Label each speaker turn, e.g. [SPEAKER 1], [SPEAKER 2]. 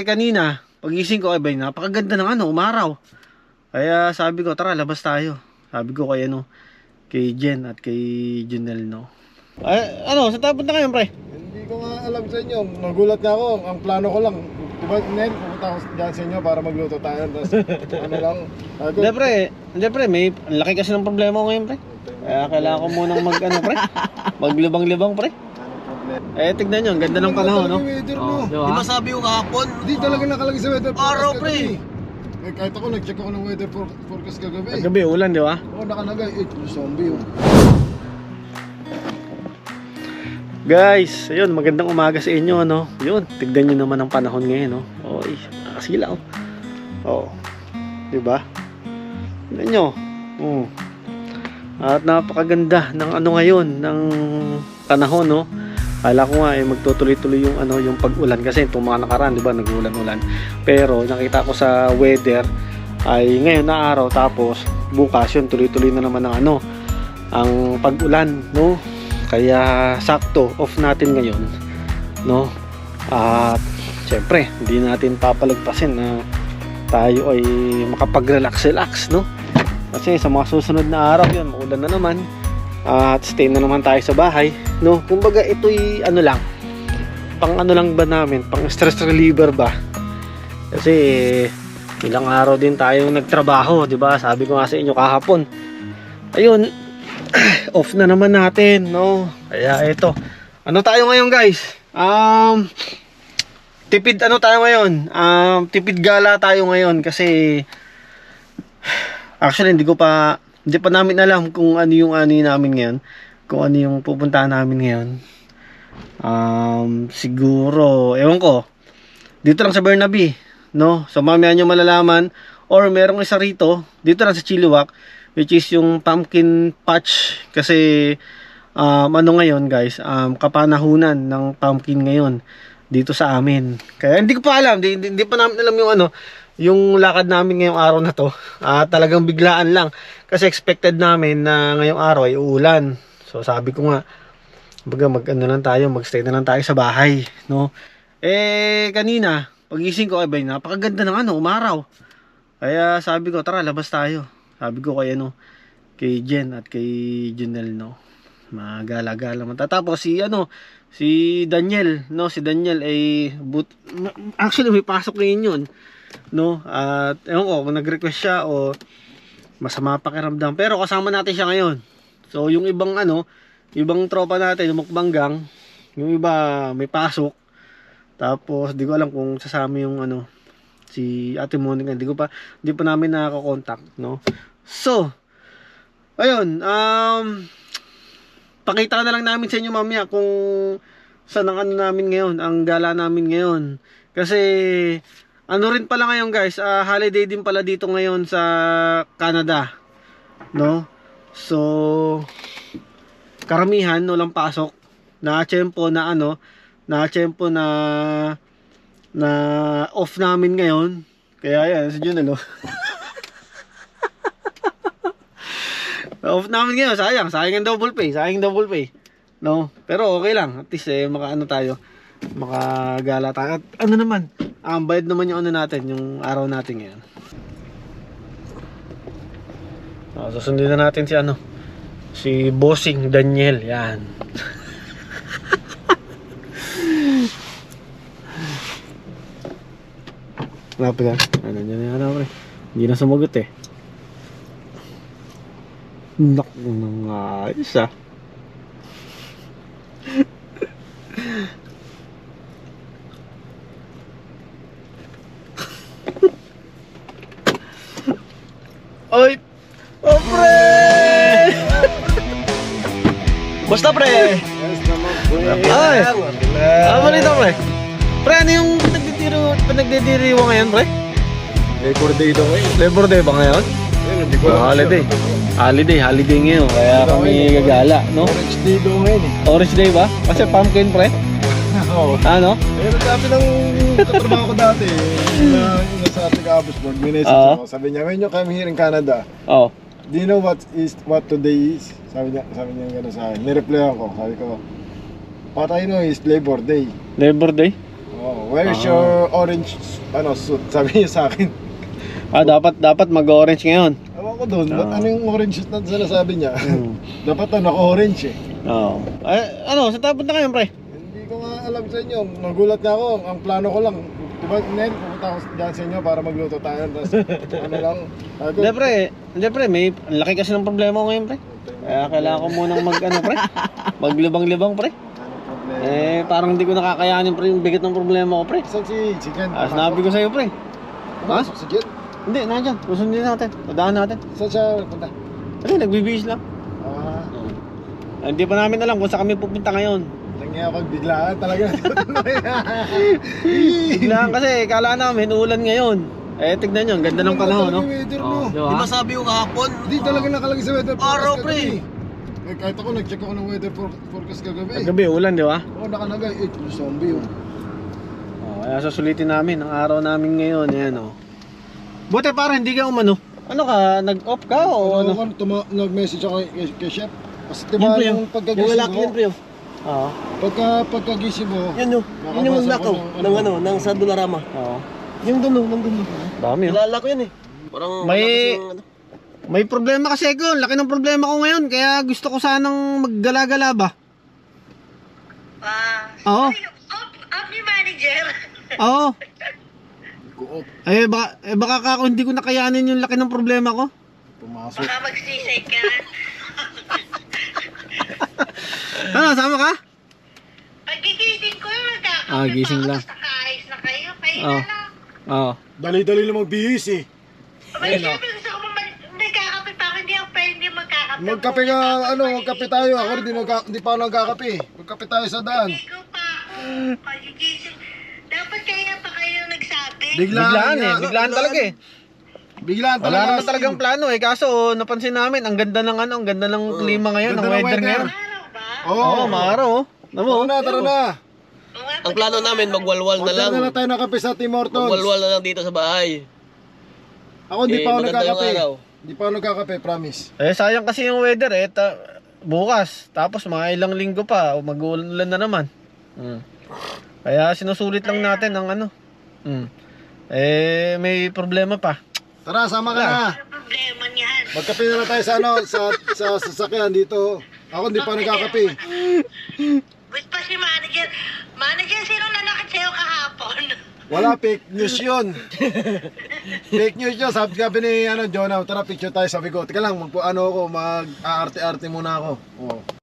[SPEAKER 1] Kanina, pagising ko, ay napakaganda ng umaraw. Kaya sabi ko, tara, labas tayo. Sabi ko kay kay Jen at kay Junel, no. Sa tapon na kayo, pre?
[SPEAKER 2] Hindi ko nga alam sa inyo. Nagulat nga ako. Ang plano ko lang, diba, Nel, pupunta ako dyan sa inyo para magluto tayo. Tapos,
[SPEAKER 1] Hindi, pre, may ang laki kasi ng problema ko ngayon, pre. Kaya kailangan ko munang pre. Maglibang-libang, pre. Tignan nyo, ang ganda ng panahon, no?
[SPEAKER 3] Di ba sabi yung kahapon?
[SPEAKER 2] Hindi talaga nakalagay sa weather forecast
[SPEAKER 3] Araw, pre.
[SPEAKER 2] Kahit ako, nag-check ako ng weather forecast kagabi.
[SPEAKER 1] Gabi, ulan, di ba?
[SPEAKER 2] Oo, nakalagay. Zombie yun.
[SPEAKER 1] Guys, ayun, magandang umaga sa inyo, no? Yun, tignan nyo naman ang panahon ngayon, no? Oy, nakasilaw. Oh, di ba? Tignan nyo. At napakaganda ng ngayon, ng panahon, no? Kala ko nga magtutuloy-tuloy yung yung pag-ulan kasi itong mga nakaraan, di ba, nag-ulan-ulan. Pero nakita ko sa weather ay ngayon na araw, tapos bukas yun tuloy-tuloy na naman ang ang pag-ulan, no? Kaya sakto off natin ngayon, no? At syempre, hindi natin papalagpasin na tayo ay makapag-relax, no? Kasi sa mga susunod na araw yun, maulan na naman. At stay na naman tayo sa bahay, no? Kumbaga ito'y lang, pang lang ba namin, pang stress reliever ba? Kasi ilang araw din tayong nagtrabaho, di ba? Sabi ko nga sa inyo kahapon. Ayun, off na naman natin, no? Kaya ito, tayo ngayon, guys? Tipid tayo ngayon? Tipid gala tayo ngayon kasi actually hindi pa namin alam kung ano yung namin ngayon, kung ano yung pupuntahan namin ngayon. Siguro, ewan ko, dito lang sa Bernabe, no? So mamaya nyo malalaman, or merong isa rito, dito lang sa Chilliwack, which is yung pumpkin patch. Kasi ngayon, guys, kapanahunan ng pumpkin ngayon dito sa amin. Kaya hindi ko pa alam, hindi pa namin alam yung yung lakad namin ngayong araw na to. Talagang biglaan lang. Kasi expected namin na ngayong araw ay uulan. So sabi ko nga, magstay na lang tayo sa bahay, no? Kanina, pagising ko, ay napakaganda ng umaraw. Kaya sabi ko, tara, labas tayo. Sabi ko kay kay Jen at kay Junel, no? Magala-gala man. Tapos si Daniel, no? Si Daniel ay actually may pasok ngayon yun, no? At ewan ko kung nag-request siya o masama pakiramdam, pero kasama natin siya ngayon. So yung ibang ibang tropa natin, yung mukbanggang, yung iba may pasok. Tapos di ko alam kung sasama yung si Ate Monica, hindi pa namin nakaka-contact, no? So ayun, pakita na lang namin sa inyo mamaya kung saan ang namin ngayon, ang gala namin ngayon. Kasi rin pala ngayon, guys, holiday din pala dito ngayon sa Canada, no? So karamihan walang pasok, na tiyempo na na off namin ngayon. Kaya yan, si Junel, off namin ngayon, sayang ang double pay, no? Pero okay lang, at least tayo, makagala tayo. At naman, bayad naman yung natin, yung araw natin ngayon. Susundin na natin si Bossing Daniel, yan. Napit ka? Pre? Hindi na sumagot eh. Naku na nga, isa. Oy! Oh, pre! Basta, pre!
[SPEAKER 2] Yes naman, pre.
[SPEAKER 1] Ay! Balita, pre? Pre, ano yung pinagdidiriwa ngayon, pre?
[SPEAKER 2] Labor Day daw ngayon.
[SPEAKER 1] Labor Day ba ngayon?
[SPEAKER 2] Hindi ko alam.
[SPEAKER 1] Holiday ngayon. Kaya kami gagala, no?
[SPEAKER 2] Orange Day daw ngayon eh.
[SPEAKER 1] Orange Day ba? Kasi pumpkin, pre?
[SPEAKER 2] Oo.
[SPEAKER 1] Ano?
[SPEAKER 2] Ayun, sabi ng katrabaho ko dati, yung sa ating Abbotsford, minessage ako. Sabi niya, when you come here in Canada,
[SPEAKER 1] Oh.
[SPEAKER 2] do you know what today is? Sabi niya gano'n sa akin. Nireply ako. Sabi ko, what I know is Labor Day.
[SPEAKER 1] Labor Day?
[SPEAKER 2] Oh, where's your orange suit? Sabi niya sa akin.
[SPEAKER 1] Dapat mag-orange ngayon.
[SPEAKER 2] Ewan ko doon, ba't ano yung orange suit na sinasabi niya? Dapat naka-orange eh.
[SPEAKER 1] Oo. Sa tapon na kayo, pre?
[SPEAKER 2] Hindi ko nga alam sa inyo. Nagulat nga ako. Ang plano ko lang. Diba, Nel, pupunta ako dyan sa inyo para magluto tayo. Tapos, ano lang.
[SPEAKER 1] Hindi, pre. Ang laki kasi ng problema ko ngayon, pre. Kaya kailangan ko munang pre. Maglibang-libang, pre. Parang hindi ko nakakayanin, pre, yung bigat ng problema ko, pre.
[SPEAKER 2] Saan si Jen?
[SPEAKER 1] Sinabi ko sa'yo, pre. Ha?
[SPEAKER 2] Si Jen?
[SPEAKER 1] Hindi, nandiyan. Susundin natin. Tadaan natin.
[SPEAKER 2] Saan siya punta?
[SPEAKER 1] Nagbibihis lang. Hindi pa namin alam kung saan kami pupunta ngayon.
[SPEAKER 2] Nangyay ako biglaan talaga.
[SPEAKER 1] Biglaan kasi, kala namin uulan ngayon. Tignan nyo, ang ganda ng panahon, no?
[SPEAKER 2] Weather, no?
[SPEAKER 1] Diba?
[SPEAKER 3] Di ba sabi ko kahapon?
[SPEAKER 2] Hindi talaga nakalagay sa weather forecast
[SPEAKER 3] Araw,
[SPEAKER 2] kagabi.
[SPEAKER 3] pre.
[SPEAKER 2] Kahit ako, nag-check ako ng weather forecast kagabi.
[SPEAKER 1] Gabi, ulan, di ba?
[SPEAKER 2] Oo, nakalagay. Zombie yun.
[SPEAKER 1] Kaya susulitin namin ang araw namin ngayon. Ayan, oh. Buti para hindi ka umano. Ano ka, nag-off ka o ano?
[SPEAKER 2] Nag-message ako kay Chef. Kasi
[SPEAKER 1] Yun,
[SPEAKER 2] diba
[SPEAKER 1] pre,
[SPEAKER 2] yung
[SPEAKER 3] Yung
[SPEAKER 2] pagkagising
[SPEAKER 3] lalaki
[SPEAKER 2] mo,
[SPEAKER 3] yun, pre.
[SPEAKER 1] Oo.
[SPEAKER 2] pagkagising mo,
[SPEAKER 3] Yan yun. Yun yung
[SPEAKER 2] Nakabasa
[SPEAKER 3] nakaw
[SPEAKER 2] ko ng
[SPEAKER 3] ng sa Dollarama.
[SPEAKER 1] Oo.
[SPEAKER 3] Yung dulo, ng dulo.
[SPEAKER 1] Dami, oh.
[SPEAKER 3] Kilala ko yan eh. Parang
[SPEAKER 1] May-
[SPEAKER 3] malakas yung
[SPEAKER 1] May problema kasi ko. Laki ng problema ko ngayon. Kaya gusto ko sanang maggala-gala ba? Oo.
[SPEAKER 4] Off ni manager.
[SPEAKER 1] Oo.
[SPEAKER 2] go-off,
[SPEAKER 1] Baka ako hindi ko nakayanin yung laki ng problema ko.
[SPEAKER 2] pumasok.
[SPEAKER 4] Baka magsisay ka.
[SPEAKER 1] Sama ka?
[SPEAKER 4] Pagigising ko yung nagkakape.
[SPEAKER 1] Ah, gising lang.
[SPEAKER 4] Nakaayos na kayo. Kayo
[SPEAKER 1] Oo.
[SPEAKER 4] na lang.
[SPEAKER 1] Oo.
[SPEAKER 2] Dali-dali lang magbihis eh.
[SPEAKER 4] Abay, syempre gusto ko nagkakape pa ako. Hindi ako pwede magkakape.
[SPEAKER 2] Magkape ka, magkape tayo. Ako rin, hindi pa ako nagkakape. Magkape tayo sa daan.
[SPEAKER 4] Hindi ko pa ako. Pagigising. Dapat kaya pa kayo nagsabi.
[SPEAKER 1] Biglaan talaga eh.
[SPEAKER 2] Biglaan
[SPEAKER 1] Wala
[SPEAKER 2] talaga.
[SPEAKER 1] naman talagang plano eh. Kaso napansin namin, ang ganda ng ang ganda ng klima ngayon,
[SPEAKER 2] Ganda
[SPEAKER 1] ng
[SPEAKER 2] ng
[SPEAKER 1] weather
[SPEAKER 2] weather.
[SPEAKER 1] ngayon.
[SPEAKER 4] Araw ba?
[SPEAKER 1] Oo, maaraw oh.
[SPEAKER 2] Tara na, tara na.
[SPEAKER 3] Ang plano namin, magwalwal na
[SPEAKER 2] Order
[SPEAKER 3] lang.
[SPEAKER 2] na lang tayo ng kape sa Tim Hortons.
[SPEAKER 3] Magwalwal na lang dito sa bahay.
[SPEAKER 2] Ako hindi pa ako
[SPEAKER 3] maganda yung
[SPEAKER 2] nagkakape.
[SPEAKER 3] araw.
[SPEAKER 2] Hindi pa ako nagkakape, promise.
[SPEAKER 1] Sayang kasi yung weather eh. Bukas, tapos mga ilang linggo pa, mag-uulan na naman. Kaya sinusulit lang natin ang ano. May problema pa.
[SPEAKER 2] Tara, sama ka na.
[SPEAKER 4] Ano problema niyan?
[SPEAKER 2] Magkape na lang tayo sa sasakyan dito. Ako hindi pa nagkakape.
[SPEAKER 4] Wait pa si manager. Manager, sino nanakit sa'yo kahapon?
[SPEAKER 2] Wala, fake news yun. Fake news yun. Sabi ni Jonah, tara picture tayo. Sabi ko, teka lang, mag-aarte-arte muna ako.